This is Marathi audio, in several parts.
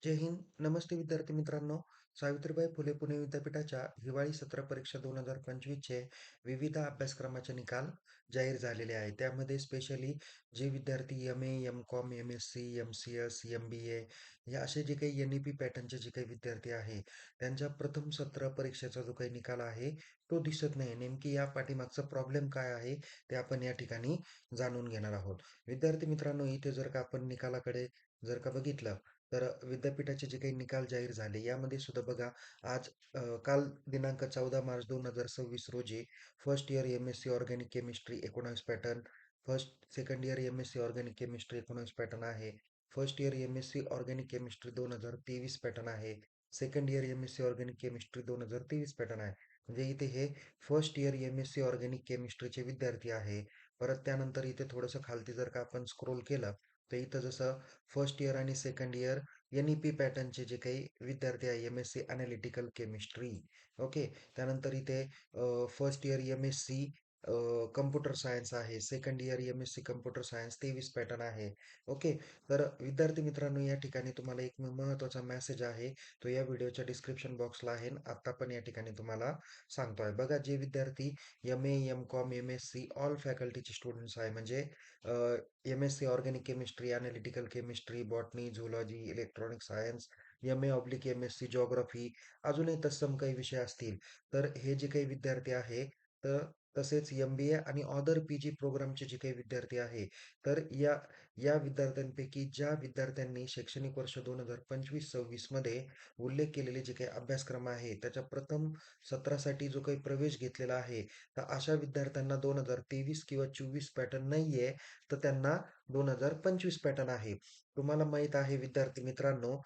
जय हिंद. नमस्ते विद्यार्थी मित्रांनो. सावित्रीबाई फुले पुणे विद्यापीठाच्या हिवाळी सत्र परीक्षा 2025चे विविध अभ्यासक्रमाचे निकाल जाहीर झालेले आहेत. त्यामध्ये स्पेशली जे विद्यार्थी MA, MCom, MSc, MCS, MBA या असे जे काही एन-ई-पी पॅटर्नचे जे काही विद्यार्थी आहे, त्यांच्या प्रथम सत्र परीक्षेचा जो काही निकाल आहे, तो दिसत नाही. नेमकी या पाठीमागचा प्रॉब्लेम काय आहे, ते आपण या ठिकाणी जाणून घेणार आहोत. विद्यार्थी मित्रांनो, इथे जर का आपण निकालाकडे जर का बघितलं, तर विद्यापीठाचे जे काही निकाल जाहीर झाले यामध्ये सुद्धा बघा आज काल दिनांक 14 मार्च 2026 रोजी first year M S C organic chemistry 19 pattern, first second year M S C organic chemistry 19 pattern आहे, first year M S C organic chemistry 2023 pattern आहे, second year M S C organic chemistry 2023 pattern आहे. म्हणजे इथे हे first year M S C organic केमिस्ट्रीचे विद्यार्थी आहे. परत त्यानंतर इथे थोडंसं खालती जर का आपण स्क्रोल केलं तर इथं जसं फर्स्ट इयर आणि सेकंड इयर एन-ई-पी पॅटर्नचे जे काही विद्यार्थी आहे M S C analytical chemistry. Okay. त्यानंतर इथे first year M S C computer science आहे, second year M S C computer science 23 pattern आहे. ओके. तर विद्यार्थी मित्रांनो, या ठिकाणी तुम्हाला एक महत्त्वाचा मेसेज आहे, तो या व्हिडिओच्या डिस्क्रिप्शन बॉक्सला आहे. आता पण या ठिकाणी तुम्हाला सांगतोय बघा, जे विद्यार्थी एम-ए, एम-कॉम, एम-एस-सी ऑल फॅकल्टीचे स्टुडंट्स आहे, म्हणजे M S C organic chemistry, analytical chemistry, botany, zoology, electronic science, M A oblique M S C geography, अजूनही तत्सम काही विषय असतील, तर हे जे काही विद्यार्थी आहे, तर तसेच एम बी ए आणि अदर पी जी प्रोग्रामचे जे काही विद्यार्थी आहे, तर या विद्यार्थ्यांपैकी ज्या विद्यार्थ्यांनी शैक्षणिक वर्ष 2025-26 मध्ये उल्लेख केलेले जे काही अभ्यासक्रम आहे, त्याच्या प्रथम सत्रासाठी जो काही प्रवेश घेतलेला आहे, तर अशा विद्यार्थ्यांना 2023 किंवा 24 पॅटर्न नाहीये, तर त्यांना 2025 पॅटर्न आहे. तुम्हाला माहित आहे विद्यार्थी मित्रांनो,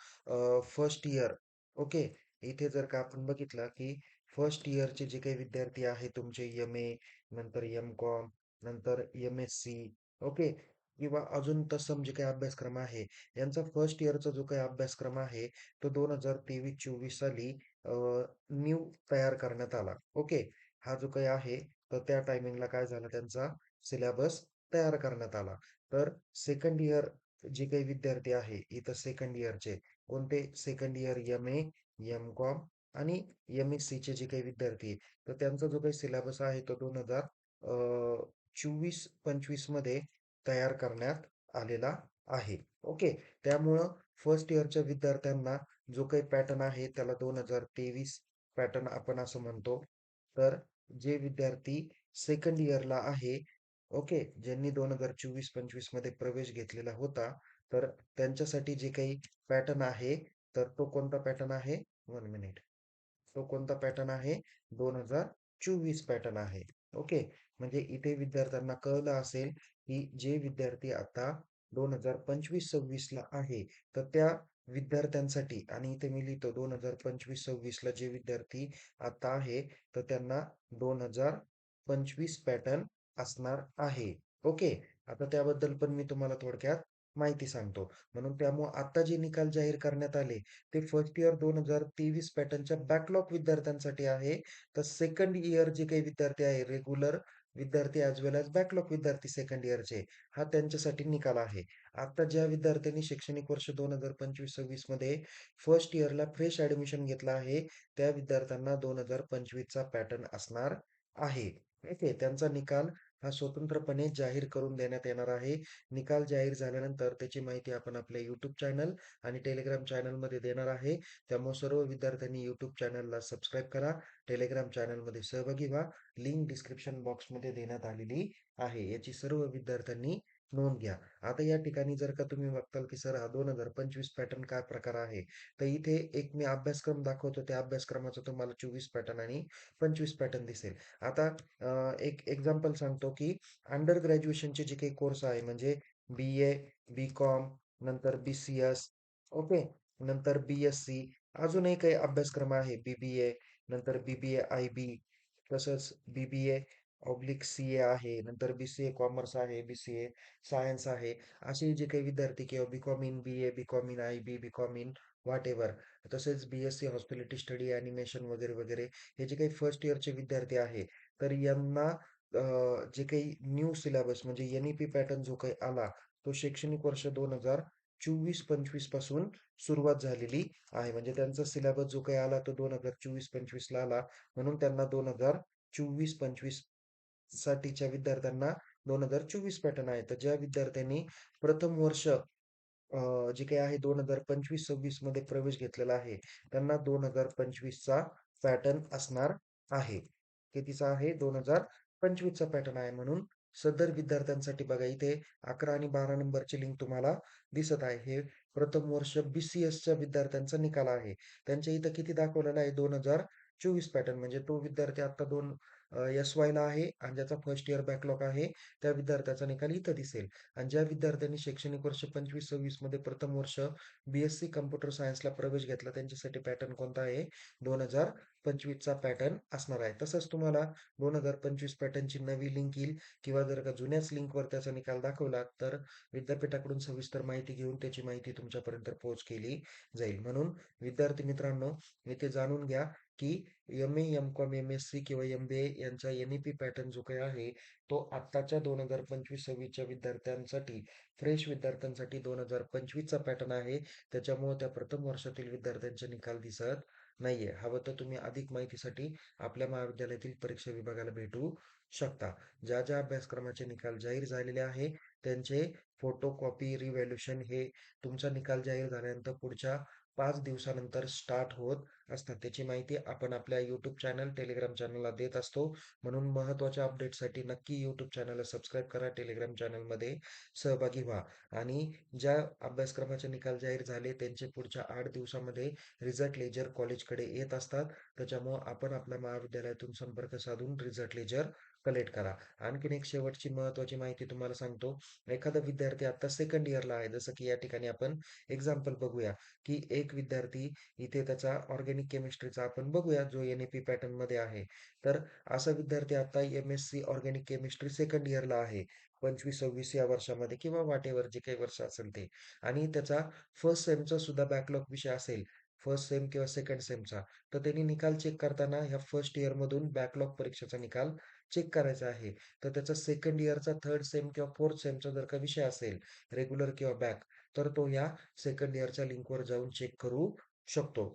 फर्स्ट इयर, ओके. इथे जर का आपण बघितलं की फर्स्ट इयरचे जे काही विद्यार्थी आहे तुमचे एम-ए, नंतर एम-कॉम, नंतर एम-एस-सी, ओके, किंवा अजून तत्सम जे काही अभ्यासक्रम आहे, यांचा फर्स्ट इयरचा जो काही अभ्यासक्रम आहे, तो 2023-24 साली न्यू तयार करण्यात आला. ओके. हा जो काही आहे, तर त्या टायमिंगला काय झालं, त्यांचा सिलेबस तयार करण्यात आला. तर सेकंड इयर जे काही विद्यार्थी आहे, इथं सेकंड इयरचे कोणते सेकंड इयर एम-ए, एम-कॉम आणि एम-एस-सीचे जे काही विद्यार्थी आहे, तर त्यांचा जो काही सिलेबस आहे तो 2024-25 मध्ये तयार करण्यात आलेला आहे. ओके. त्यामुळं फर्स्ट इयरच्या विद्यार्थ्यांना जो काही पॅटर्न आहे त्याला 2023 पॅटर्न आपण असं म्हणतो. तर जे विद्यार्थी सेकंड इयरला आहे, ओके, ज्यांनी 2024-25 मध्ये प्रवेश घेतलेला होता, तर त्यांच्यासाठी जे काही पॅटर्न आहे, तर तो कोणता पॅटर्न आहे? 1 मिनिट. तो कोणता पॅटर्न आहे? 2024 पॅटर्न आहे. ओके. म्हणजे इथे विद्यार्थ्यांना कळलं असेल, की जे विद्यार्थी आता 2025-26 ला आहे, तर त्या विद्यार्थ्यांसाठी आणि इथे मी लिहितो 2025-26 ला जे विद्यार्थी आता आहे, तर त्यांना 2025 पॅटर्न असणार आहे. ओके. आता त्याबद्दल पण मी तुम्हाला थोडक्यात माहिती सांगतो. म्हणून त्यामुळे आता जे निकाल जाहीर करण्यात आले, ते फर्स्ट इयर 2023 पॅटर्नच्या बॅकलॉग विद्यार्थ्यांसाठी आहे. तर सेकंड इयर जे काही विद्यार्थी आहे, रेग्युलर विद्यार्थी ॲज वेल ॲज बॅकलॉग विद्यार्थी सेकंड इयरचे, हा त्यांच्यासाठी निकाल आहे. आता ज्या विद्यार्थ्यांनी शैक्षणिक वर्ष 2025-26 मध्ये फर्स्ट इयरला फ्रेश ॲडमिशन घेतलं आहे, त्या विद्यार्थ्यांना 2025 चा पॅटर्न असणार आहे. ओके. त्यांचा निकाल हा स्वतंत्रपणे जाहीर करून देण्यात येणार आहे. निकाल जाहीर झाल्यानंतर त्याची माहिती आपण आपल्या YouTube चॅनल आणि Telegram चॅनलमध्ये देणार आहे. त्यामुळे सर्व विद्यार्थ्यांनी YouTube चॅनलला सबस्क्राईब करा. Telegram चॅनलमध्ये सहभागी व्हा. लिंक डिस्क्रिप्शन बॉक्समध्ये देण्यात आलेली आहे. याची सर्व विद्यार्थ्यांनी नोंद घ्या. आता या ठिकाणी जर का तुम्ही बघताल की सर हा 2025 पॅटर्न काय प्रकार आहे, तर इथे एक मी अभ्यासक्रम दाखवतो. त्या अभ्यासक्रमाचा तुम्हाला 24 पॅटर्न आणि 25 पॅटर्न दिसेल. आता एक एक्झाम्पल सांगतो की अंडर ग्रॅज्युएशनचे जे काही कोर्स आहे, म्हणजे बी-ए, बी-कॉम, नंतर बी-सी-एस, ओके, नंतर बी-एस-सी, अजूनही काही अभ्यासक्रम आहे, बी-बी-ए, नंतर बी-बी-ए आय-बी, तसंच बी-बी-ए ऑब्लिक सी-ए आहे, नंतर बी-सी-ए कॉमर्स आहे, बी-सी-ए सायन्स आहे. असे जे काही विद्यार्थी किंवा BCom in BA, BCom in IB, BCom in whatever, तसेच बी-एस-सी हॉस्पिटॅलिटी स्टडी, ॲनिमेशन वगैरे, वगैरे, हे जे काही फर्स्ट इयरचे विद्यार्थी आहे, तर यांना जे काही न्यू सिलेबस म्हणजे एन-ई-पी पॅटर्न जो काही आला, तो शैक्षणिक वर्ष 2024-25 पासून सुरुवात झालेली आहे. म्हणजे त्यांचा सिलेबस जो काही आला तो 2024-25 ला आला. म्हणून त्यांना 2024-25 साठीच्या विद्यार्थ्यांना 2024 पॅटर्न आहे. तर ज्या विद्यार्थ्यांनी प्रथम वर्ष जे काही आहे 2025-26 मध्ये प्रवेश घेतलेला आहे, त्यांना 2025 चा पॅटर्न असणार आहे. कितीचा आहे? 2025 चा पॅटर्न आहे. म्हणून सदर विद्यार्थ्यांसाठी बघा इथे 11 आणि 12 नंबरची लिंक तुम्हाला दिसत आहे. हे प्रथम वर्ष BCSच्या विद्यार्थ्यांचा निकाल आहे. त्यांच्या इथं किती दाखवलेला आहे? 2024 पॅटर्न म्हणजे तो विद्यार्थी आता SY ला आहे आणि ज्याचा फर्स्ट इयर बॅकलॉग आहे, त्या विद्यार्थ्याचा निकाल इथं दिसेल. आणि ज्या विद्यार्थ्यांनी शैक्षणिक वर्ष 25-26 मध्ये प्रथम वर्ष BSc कम्प्युटर सायन्सला प्रवेश घेतला त्यांच्यासाठी पॅटर्न कोणता आहे? 2025 चा पॅटर्न असणार आहे. तसंच तुम्हाला 2025 पॅटर्नची नवी लिंक येईल किंवा जर का जुन्याच लिंकवर त्याचा निकाल दाखवला तर विद्यापीठाकडून सविस्तर माहिती घेऊन त्याची माहिती तुमच्यापर्यंत पोहोच केली जाईल. म्हणून विद्यार्थी मित्रांनो, इथे जाणून घ्या की MA, M.Com, MSc किंवा MBA यांचा NEP पॅटर्न जो काही आहे तो आत्ताच्या 2025-26च्या विद्यार्थ्यांसाठी फ्रेश विद्यार्थ्यांसाठी 2025 चा पॅटर्न आहे. त्याच्यामुळे त्या प्रथम वर्षातील विद्यार्थ्यांचे निकाल दिसत नाहीये. हवं तर तुम्ही अधिक माहितीसाठी आपल्या महाविद्यालयातील परीक्षा विभागाला भेटू शकता. ज्या ज्या अभ्यासक्रमाचे निकाल जाहीर झालेले आहे त्यांचे फोटो कॉपी रिव्हॅल्युएशन हे तुमचा निकाल जाहीर झाल्यानंतर पुढच्या 5 दिवसानंतर स्टार्ट होत असतात. त्याची माहिती आपण आपल्या YouTube चॅनल, Telegram चॅनलला देत असतो. म्हणून महत्त्वाच्या अपडेटसाठी नक्की YouTube चॅनलला सबस्क्राईब करा. Telegram चॅनलमध्ये सहभागी व्हा. आणि ज्या अभ्यासक्रमाचे निकाल जाहीर झाले त्यांचे पुढच्या 8 दिवसामध्ये रिझल्ट लेजर कॉलेजकडे येत असतात. त्याच्यामुळं आपण आपल्या महाविद्यालयातून संपर्क साधून रिझल्ट लेजर कलेक्ट करा. आणखीन एक शेवटची महत्त्वाची माहिती तुम्हाला सांगतो. एखादा विद्यार्थी आता सेकंड इयरला आहे. जसं की या ठिकाणी आपण एक्झाम्पल बघूया, की एक विद्यार्थी इथे त्याचा ऑर्गॅनिक केमिस्ट्रीचा आपण बघूया जो NEP पॅटर्न मध्ये आहे. तर असा विद्यार्थी आता MSc ऑर्गॅनिक केमिस्ट्री सेकंड इयरला आहे. 25-26 या वर्षामध्ये किंवा व्हॉटएव्हर जे काही वर्ष असेल ते. आणि त्याचा फर्स्ट सेमचा सुद्धा बॅकलॉग विषय असेल, फर्स्ट सेम किंवा सेकंड सेमचा, तर त्यांनी निकाल चेक करताना ह्या फर्स्ट इयरमधून बॅकलॉग परीक्षेचा निकाल चेक करायचा आहे. तर त्याचा सेकंड इयरचा थर्ड सेम किंवा फोर्थ सेमचा जर का विषय असेल, रेग्युलर किंवा बॅक, तर तो या सेकंड इयरच्या लिंकवर जाऊन चेक करू शकतो.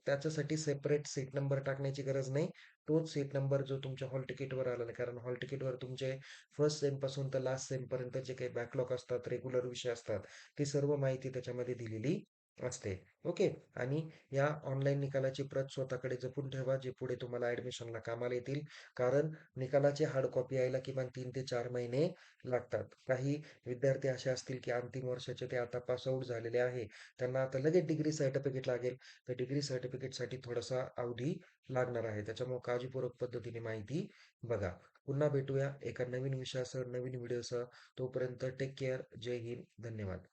त्याच्यासाठी सेपरेट सीट नंबर टाकण्याची गरज नाही. तोच सीट नंबर जो तुमच्या हॉल तिकीटवर आलेला आहे. कारण हॉल तिकीटवर तुमचे फर्स्ट सेम पासून तर लास्ट सेम पर्यंत जे काही बॅकलॉग असतात, रेग्युलर विषय असतात, ती सर्व माहिती त्याच्यामध्ये दिलेली असते. ओके. आणि या ऑनलाईन निकालाची प्रत स्वतःकडे जपून ठेवा, जे पुढे तुम्हाला ॲडमिशनला कामाला येतील. कारण निकालाची हार्ड कॉपी यायला किमान 3 ते 4 महिने लागतात. काही विद्यार्थी असे असतील, की अंतिम वर्षाचे ते आता पास आउट झालेले आहे. त्यांना आता लगेच डिग्री सर्टिफिकेट लागेल. तर डिग्री सर्टिफिकेटसाठी थोडासा अवधी लागणार आहे. त्याच्यामुळे काळजीपूर्वक पद्धतीने माहिती बघा. पुन्हा भेटूया एका नवीन विषयासह, नवीन व्हिडिओसह. तोपर्यंत टेक केअर. जय हिंद. धन्यवाद.